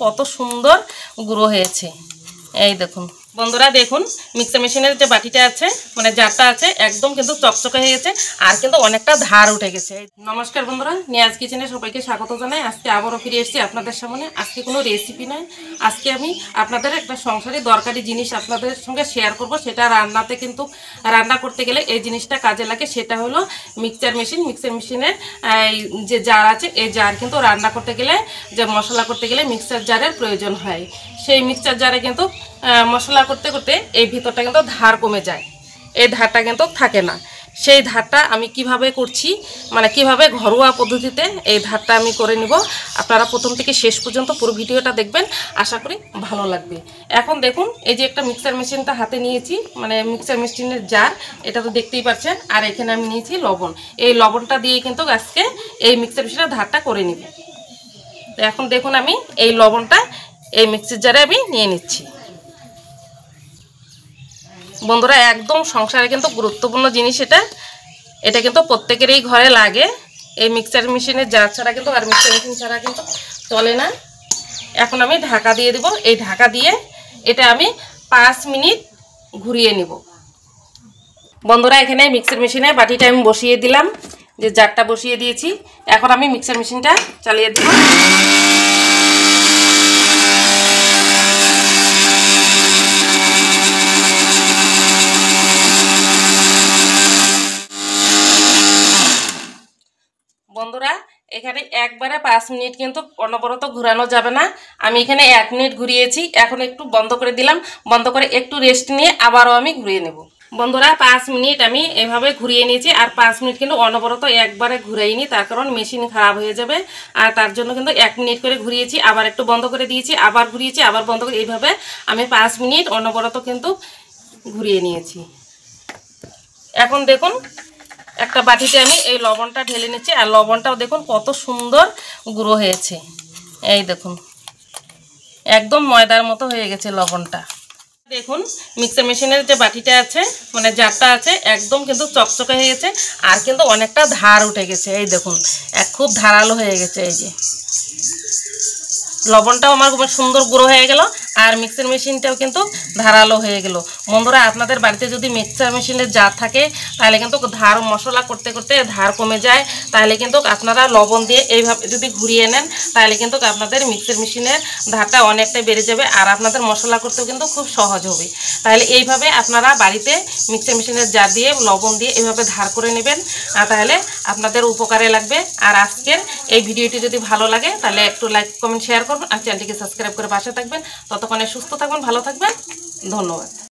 কত সুন্দর গুঁড়ো হয়েছে। এই দেখুন বন্ধুরা, দেখুন মিক্সার মেশিনের যে বাটিটা আছে মানে জারটা আছে একদম কিন্তু চকচকে হয়ে গেছে আর কিন্তু অনেকটা ধার উঠে গেছে। নমস্কার বন্ধুরা, নিয়াজ কিচেনে সবাইকে স্বাগত জানাই। আজকে আবারও ফিরে এসেছি আপনাদের সামনে। আজকে কোনো রেসিপি নয়, আজকে আমি আপনাদের একটা সংসারে দরকারি জিনিস আপনাদের সঙ্গে শেয়ার করব। সেটা রান্নাতে কিন্তু রান্না করতে গেলে এই জিনিসটা কাজে লাগে, সেটা হলো মিক্সচার মেশিন। মিক্সার মেশিনের যে জার আছে এই জার কিন্তু রান্না করতে গেলে যে মশলা করতে গেলে মিক্সার জারের প্রয়োজন হয়। সেই মিক্সচার জারে কিন্তু মশলা করতে করতে এই ভিতরটা কিন্তু ধার কমে যায়, এই ধারটা কিন্তু থাকে না। সেই ধারটা আমি কিভাবে করছি, মানে কিভাবে ঘরোয়া পদ্ধতিতে এই ধারটা আমি করে নিব, আপনারা প্রথম থেকে শেষ পর্যন্ত পুরো ভিডিওটা দেখবেন, আশা করি ভালো লাগবে। এখন দেখুন এই যে একটা মিক্সার মেশিনটা হাতে নিয়েছি, মানে মিক্সার মেশিনের জার, এটা তো দেখতেই পাচ্ছেন। আর এখানে আমি নিয়েছি লবণ। এই লবণটা দিয়ে কিন্তু আজকে এই মিক্সার মেশিনের ধারটা করে নিব। তো এখন দেখুন আমি এই লবণটা এই মিক্সির জারে আমি নিয়ে নিচ্ছি। বন্ধুরা, একদম সংসারে কিন্তু গুরুত্বপূর্ণ জিনিস এটা কিন্তু প্রত্যেকেরই ঘরে লাগে। এই মিক্সার মেশিনের জার ছাড়া কিন্তু আর মিক্সার মেশিন ছাড়া কিন্তু চলে না। এখন আমি ঢাকা দিয়ে দেব। এই ঢাকা দিয়ে এটা আমি 5 মিনিট ঘুরিয়ে নিব। বন্ধুরা, এখানে মিক্সার মেশিনে বাটিটা আমি বসিয়ে দিলাম, যে জারটা বসিয়ে দিয়েছি। এখন আমি মিক্সার মেশিনটা চালিয়ে দেব। বন্ধুরা, এখানে একবারে 5 মিনিট কিন্তু অনবরত ঘোরানো যাবে না। আমি এখানে 1 মিনিট ঘুরিয়েছি। এখন একটু বন্ধ করে দিলাম, বন্ধ করে একটু রেস্ট নিয়ে আবারও আমি ঘুরিয়ে নেব। বন্ধুরা, 5 মিনিট আমি এভাবে ঘুরিয়ে নিয়েছি। আর 5 মিনিট কিন্তু অনবরত একবারে ঘুরাইনি, তার কারণ মেশিন খারাপ হয়ে যাবে। আর তার জন্য কিন্তু 1 মিনিট করে ঘুরিয়েছি, আবার একটু বন্ধ করে দিয়েছি, আবার ঘুরিয়েছি, আবার বন্ধ করে, এইভাবে আমি 5 মিনিট অনবরত কিন্তু ঘুরিয়ে নিয়েছি। এখন দেখুন একটা বাটিতে আমি এই লবণটা ঢেলে নিচ্ছি। আর লবণটাও দেখুন কত সুন্দর গুঁড়ো হয়েছে। এই দেখুন একদম ময়দার মতো হয়ে গেছে লবণটা। দেখুন মিক্সার মেশিনের যে বাটিটা আছে মানে জারটা আছে একদম কিন্তু চকচকে হয়ে গেছে আর কিন্তু অনেকটা ধার উঠে গেছে। এই দেখুন খুব ধারালো হয়ে গেছে। এই যে লবণটাও আমার খুব সুন্দর গুঁড়ো হয়ে গেল আর মিক্সার মেশিনটাও কিন্তু ধারালো হয়ে গেল। বন্ধুরা, আপনাদের বাড়িতে যদি মিক্সার মেশিনের জার থাকে তাহলে কিন্তু ধার মশলা করতে করতে ধার কমে যায়। তাহলে কিন্তু আপনারা লবণ দিয়ে এইভাবে যদি ঘুরিয়ে নেন তাহলে কিন্তু আপনাদের মিক্সার মেশিনের ধারটা অনেকটাই বেড়ে যাবে আর আপনাদের মশলা করতেও কিন্তু খুব সহজ হবে। তাহলে এইভাবে আপনারা বাড়িতে মিক্সার মেশিনের জার দিয়ে লবণ দিয়ে এইভাবে ধার করে নেবেন, তাহলে আপনাদের উপকারে লাগবে। আর আজকের এই ভিডিওটি যদি ভালো লাগে তাহলে একটু লাইক কমেন্ট শেয়ার করবেন আর চ্যানেলটিকে সাবস্ক্রাইব করে পাশে থাকবেন। ততক্ষণে সুস্থ থাকবেন, ভালো থাকবেন, ধন্যবাদ।